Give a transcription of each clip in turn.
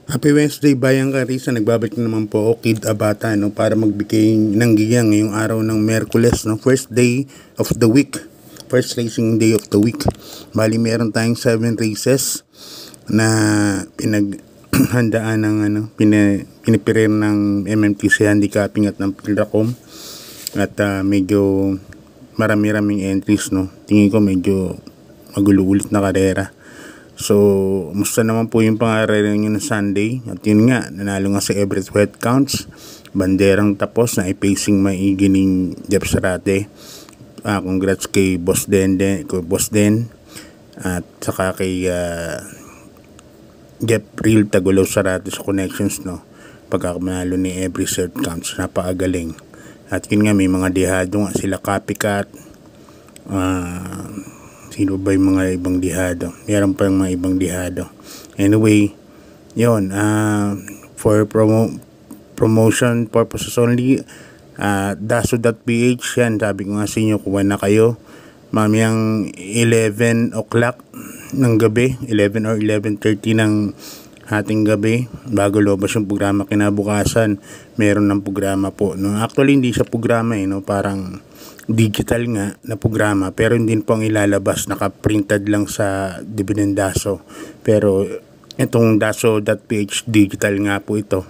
Happy Wednesday, Bayang Karisa. Nagbabalik na naman po ako, Kid Abata, no, para magbigay ng giyang ngayong araw ng Merkules, no, first day of the week, first racing day of the week. Bali, meron tayong 7 races na pinaghandaan ng pinipirir ng MMTC Handicapping at ng Pilracom. At medyo marami-raming entries, no. Tingin ko medyo magulo ulit na karera. So, musta naman po yung pangarera nyo na Sunday? At yun nga, nanalo nga si Everett Wet Counts. Banderang tapos na i-pacing maigi ni Jeff Sarate. Congrats kay Boss Den. At saka kay Jeff Real Tagulaw Sarate sa connections, no? Pagkamanalo ni Everett Wet Counts. Napakagaling. At yun nga, may mga dihado nga sila Copycat. Sino ba yung mga ibang dihado? Meron pa yung mga ibang dihado. Anyway, yun. For promotion purposes only, daso.ph yan. Sabi ko nga sa inyo, kuha na kayo. Mamayang 11 o'clock ng gabi, 11 or 11:30 ng hating gabi, bago lobas yung programa kinabukasan, meron ng programa po. No? Actually, hindi siya programa, no? Parang digital nga na programa, pero hindi po ang ilalabas, naka-printed lang sa Dividend-Daso. Pero itong daso.ph digital nga po ito.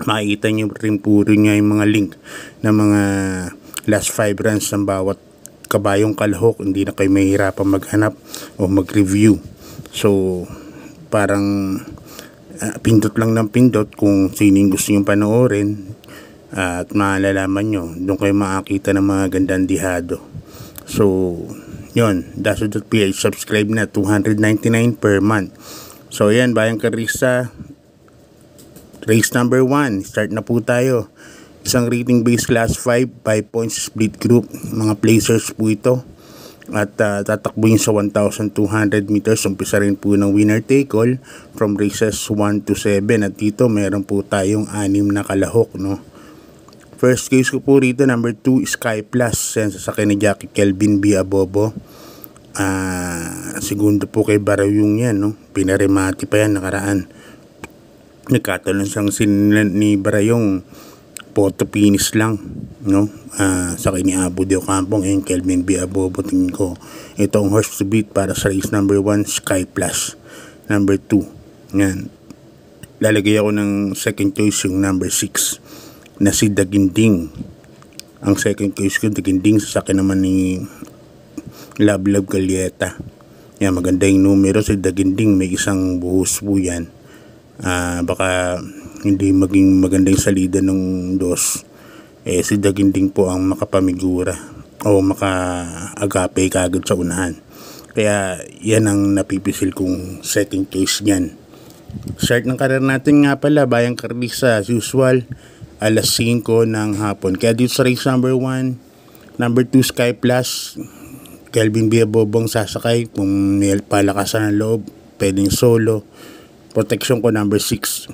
Makikita nyo rin po rin nga yung mga link na mga last 5 runs ng bawat kabayong kalahok. Hindi na kayo mahihirapan maghanap o mag-review. So parang pindot lang ng pindot kung sino yung gusto nyo panoorin. At malalaman nyo, doon kayo makakita ng mga gandang dihado. So, yun, daso.ph, subscribe na, 299 per month. So, yan, Bayang Karisa, race number 1, start na po tayo. Isang rating base class 5, 5 points split group, mga placers po ito. At tatakbuhin sa 1,200 meters, umpisa rin po ng winner take all from races 1 to 7. At dito, meron po tayong 6 na kalahok, no? First case ko po rito, number 2, Sky Plus. Yan, sasakyan ni Jackie Kelvin B. Abobo. Segundo po kay Barayong yan, no? Pinaremati pa yan, nakaraan. Nagkatalon siyang ni Barayong, photo finish lang, no? Sakay ni Abu de Ocampo, ngayon Kelvin B. Abobo. Tingin ko, ito ang horse to beat para sa race number 1, Sky Plus. Number 2, yan. Lalagay ako ng second choice, yung number 6. Na si Daginding. Ang second case ko, Daginding, sasakyan naman ni Love Galieta. Yan, maganda yung numero. Si Daginding, may isang buhos po yan. Baka hindi maging maganda yung salida ng dos. Si Daginding po ang makapamigura o maka-agape kagad sa unahan. Kaya yan ang napipisil kong second case niyan. Start ng karir natin nga pala, Bayang Karisa, as usual, alas 5 ng hapon. Kaya dito sa race number 1, number 2, Sky Plus, Kelvin B. Abobong sasakay. Kung may palakasan ng loob, pwedeng solo. Protection ko, number 6,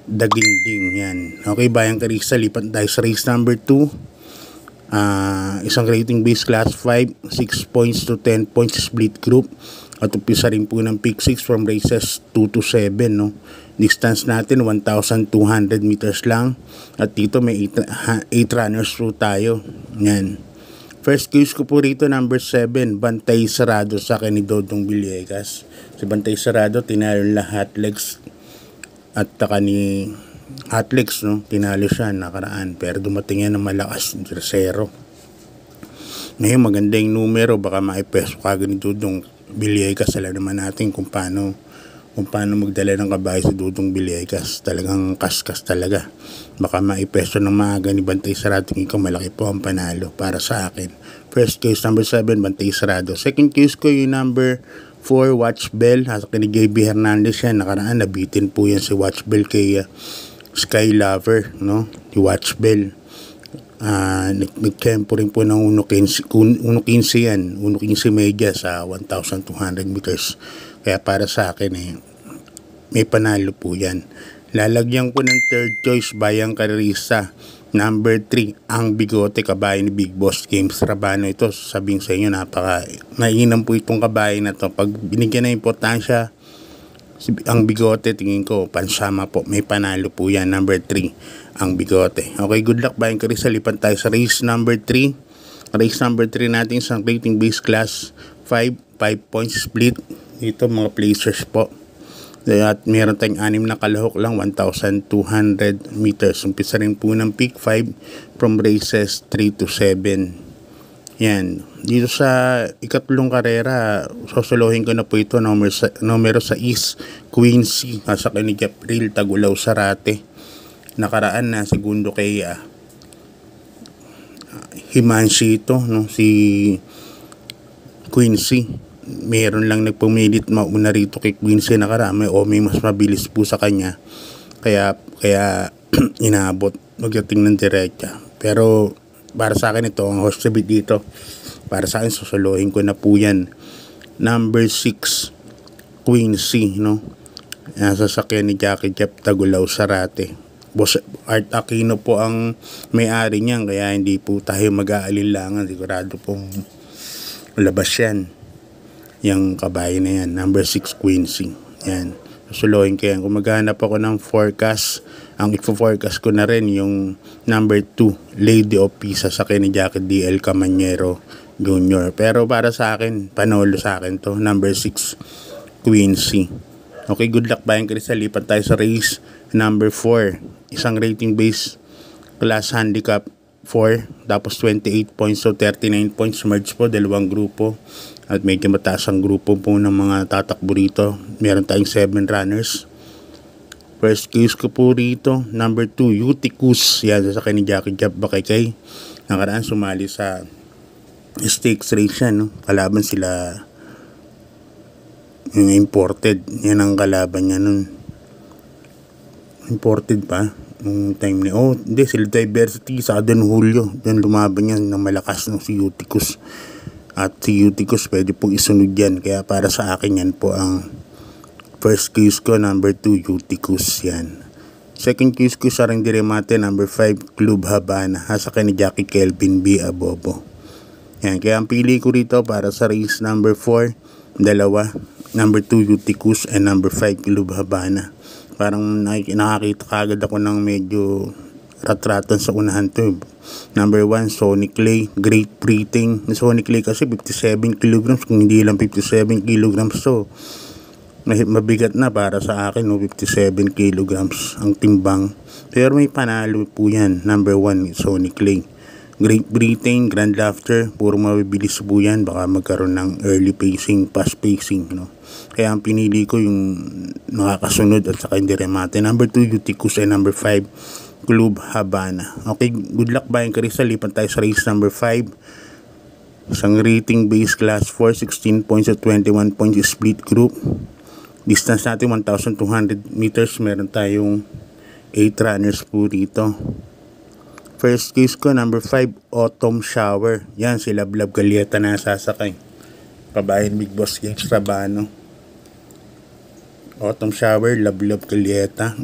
Daginding. Yan. Okay, Bayang Karisa, lipat tayo sa race number 2. Isang rating base class 5, 6 points to 10 points split group. At umpisa rin po ng pick 6 from races 2 to 7, no? Distance natin 1,200 meters lang. At dito may 8 runners po tayo. Yan. First case ko po rito, number 7, Bantay Sarado, sa akin ni Dodong Villegas. Si Bantay Sarado, tinalo lahat legs. At taka ni Hatlex, no? Tinalo siya nakaraan. Pero dumating yan ng malakas, 0. Ngayon, maganda yung numero. Baka maipeso kagad ni Dodong Villegas. Alam naman natin kung paano magdala ng kabahay sa Dodong Villegas. Talagang kaskas talaga. Baka maipeso ng maaga ni Bantay Sarado. Ikaw, malaki po ang panalo para sa akin. First case, number 7, Bantay Sarado. Second case ko, yung number 4, Watch Bell. Hasa ni JB Hernandez yan. Nakaraan, nabitin po yan si Watch Bell kay Sky Lover, no? Yung Watch Bell. Nag-tempo rin po ng 1.15 yan. 1.15 media sa 1,200 meters. Kaya para sa akin, may panalo po yan. Lalagyan ko ng third choice, Bayang Karisa, number 3, ang Bigote, kabayan ni Big Boss James Rabano. Ito, sabihin sa inyo, mainam po itong kabayan na to. Pag binigyan na importansya, Ang Bigote, tingin ko, pansama po. May panalo po yan. Number 3, ang Bigote. Okay, good luck Bayang Karisa. Lipan tayo sa race number 3. Race number 3 natin isang rating base class 5 points split. Dito mga placers po. At meron tayong 6 na kalahok lang, 1,200 meters. Umpisa rin po ng peak 5 from races 3 to 7. Yan. Dito sa ikatlong karera, sosolohin ko na po ito, numero 6, Quincy, nasa ni April, Tagulaw, Sarate. Nakaraan na, segundo kay Himanshi ito, no? Si Quincy. Meron lang nagpumilit mauna rito kay Quincy nakaraan, may mas mabilis po sa kanya. Kaya inabot magdating ng diretsa. Pero para sa akin ito, ang horse to beat dito, para sa akin susuluhin ko na po yan. Number 6, Quincy, no? Nasa sakyan ni Jackie Jeff, Tagulaw, Sarate. Boss Art Aquino po ang may-ari niyan, kaya hindi po tayo mag-aalilangan. Sigurado pong labas yan. Yung kabayo na yan, number 6, Quincy. Yan. Susuluhin ko yan. Kung maghanap ako ng forecast, ang ifo-forecast ko na rin yung number 2, Lady of Pisa, sa ni Jackie D.L. Camanero Jr. Pero para sa akin, panolo sa akin to, number 6, Quincy. Okay, good luck Bayang Karisa. Lipat tayo sa race number 4. Isang rating base class handicap 4, tapos 28 points, so 39 points merge po, dalawang grupo. At medyo mataas ang grupo po ng mga tatakbo rito. Meron tayong 7 runners. First case ko po rito, number 2, Eutychus. Yan, sa ni Jackie Jeff Bakay. Nakaraan sumali sa stakes race yan, no? Kalaban sila yung imported. Yan ang kalaban niya nun. Imported pa nung time ni hindi, sila Diversity sa Don Julio. Yan lumaban yan ng malakas, no, si Eutychus. At si Eutychus pwede pong isunod yan. Kaya para sa akin yan po ang first case ko, number 2, Eutychus. Yan. Second case ko sa ring diremate, number 5, Club Habana. Sa ni Jackie Kelvin B. Abobo. Yan. Kaya ang pili ko rito para sa race number 4, dalawa. Number 2, Eutychus, and number 5, Club Habana. Parang nakakita kagad ako ng medyo ratratan sa unahan to. Number 1, Sonic Clay, Great Breathing. Sonic Clay kasi 57 kilograms, kung hindi lang 57 kilograms to, mabigat na para sa akin, no? 57 kilograms ang timbang. Pero may panalo po yan. Number 1, Sonic Clay. Great Breathing, Grand Laughter, puro mabibilis po yan. Baka magkaroon ng early pacing, fast pacing, no? Kaya ang pinili ko yung nakakasunod at saka hindi remate. Number 2, Eutychus, and number 5, Club Habana. Okay, good luck Bayang Karisa. Lipat tayo sa race number 5. Isang rating base class 4, 16 points at 21 points split group. Distance natin 1,200 meters. Meron tayong 8 runners po dito. First case ko, number 5, Autumn Shower. Yan, si Lablab Galieta na sasakay. Kabayan Big Boss Games Trabano. Autumn Shower, Lablab Galieta.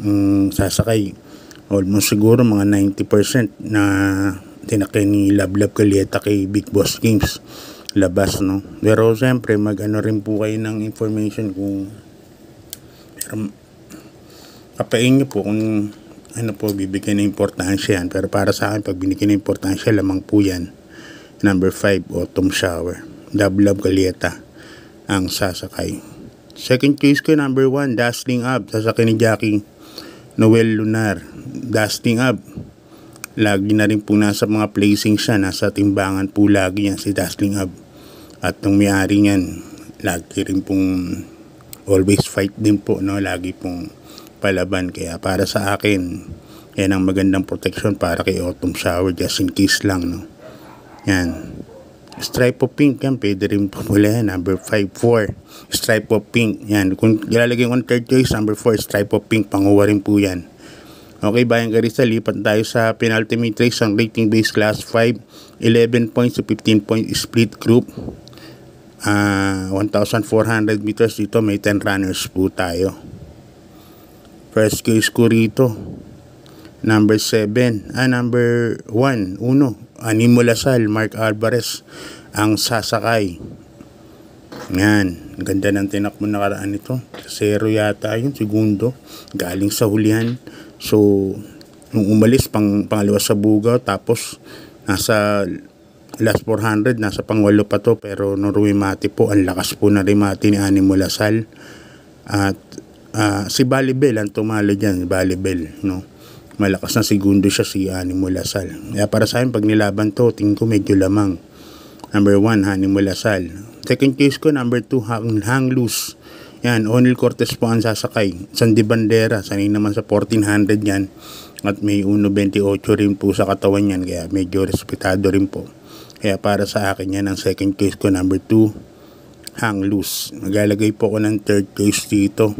Sasakay. Almost siguro mga 90% na tinakay ni Lablab Galieta kay Big Boss Games. Labas, no? Pero siyempre, mag-ano rin po kayo ng information kung kapain nyo po kung ano po bibigyan ng importansya yan. Pero para sa akin, pag binigyan ng importansya, lamang po yan. Number 5, Autumn Shower. Lablab Galieta ang sasakay. Second case ko, number 1, Dazzling Up. Sasakay ni Jackie Noel Lunar. Dazzling Up. Lagi na rin po nasa mga placing siya. Nasa timbangan po lagi yan si Dazzling Up. At nung may-ari niyan, lagi rin pong always fight din po, no? Lagi pong palaban. Kaya para sa akin, yan ang magandang protection para kay Autumn Shower, just in case lang, no? Yan. Stripe of Pink, yan, pwede rin po mula yan. Number 5, 4, Stripe of Pink. Yan, kung ilalagay ko ng third choice, number 4, Stripe of Pink, panguha rin po yan. Okay, Bayang Karisa, lipat tayo sa penultimate race, ang rating base class 5, 11 points to 15 point split group. 1,400 meters dito, may 10 runners po tayo. First case ko rito, number 7, number 1, Animo Lasal, Mark Alvarez ang sasakay. Yan, ganda ng tinakbo nakaraan nito. Zero yata yun, segundo. Galing sa hulihan. So, nung umalis, pangalawa sa Bugaw. Tapos, nasa last 400, nasa pangwalo pa to. Pero nung rumimati po, ang lakas po na rimati ni Animo Lasal. At si Balibel ang tumalo dyan, Balibel, no? Malakas na segundo siya si Animo Lasal. Kaya para sa akin, pag nilaban to, tingin ko medyo lamang. Number 1, Animo Lasal. Second case ko, number 2, Hang Loose. Yan, Onil Cortez po ang sasakay. Sandy Bandera, sanay naman sa 1400 yan. At may 1.28 rin po sa katawan yan. Kaya medyo respetado rin po. Kaya para sa akin yan, ang second case ko, number 2, Hang Loose. Maglalagay po ako ng third case dito.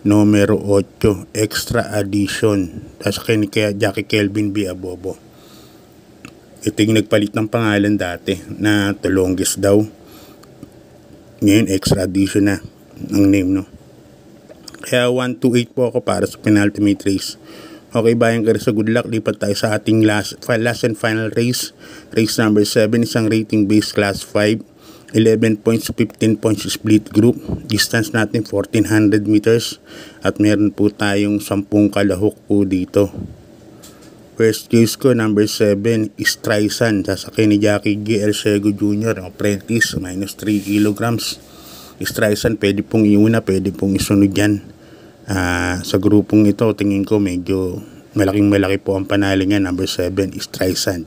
Numero 8, Extra Addition. Tapos kaya Jackie Kelvin B. Abobo. Ito yung nagpalit ng pangalan dati na Tulongis daw. Ngayon, Extra Addition na ang name, no? Kaya 128 po ako para sa penultimate race. Okay, bayan ka rin sa good luck. Lipat tayo sa ating last and final race. Race number 7, isang rating base class 5. 11 points, 15 points split group. Distance natin 1400 meters. At meron po tayong 10 kalahok po dito. First case ko, number 7, is Streisand. Sasakay ni Jackie G. El Sego Jr. Apprentice, minus 3 kilograms. Streisand, pwede pong iuna, pwede pong isunod yan. Sa grupong ito, tingin ko medyo malaki po ang panalo niya. Number 7, is Streisand.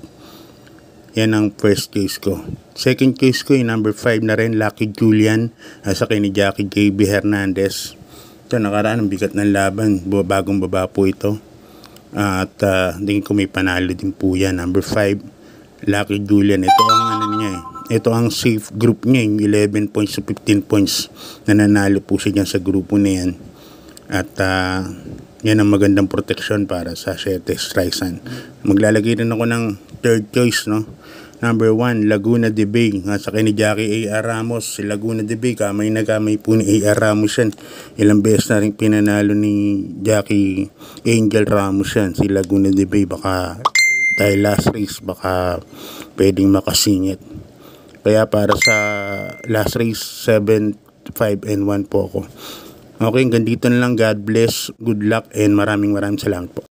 Yan ang first case ko. Second case ko, yung number 5 na rin, Lucky Julian. Sasakay ni Jackie J.B. Hernandez. Ito, nakaraan, ang bigat ng laban. Bagong baba po ito. At tingin ko may panalo din po yan. Number 5, Lucky Julian. Ito ang ano niya eh. Ito ang safe group niya, yung 11 points to 15 points. Nananalo po siya dyan sa grupo na yan. At yan ang magandang protection para sa 7 Streisand. Maglalagay rin ako ng third choice, no? Number 1, Laguna de Bay. Nasa kay ni Jackie A.R. Ramos. Si Laguna de Bay, kamay na kamay po ni A.R. Ramos yan. Ilang beses na rin pinanalo ni Jackie Angel Ramos yan. Si Laguna de Bay, baka dahil last race, baka pwedeng makasingit. Kaya para sa last race, 7, 5, and 1 po ako. Okay, hanggang dito na lang. God bless, good luck, and maraming salamat po.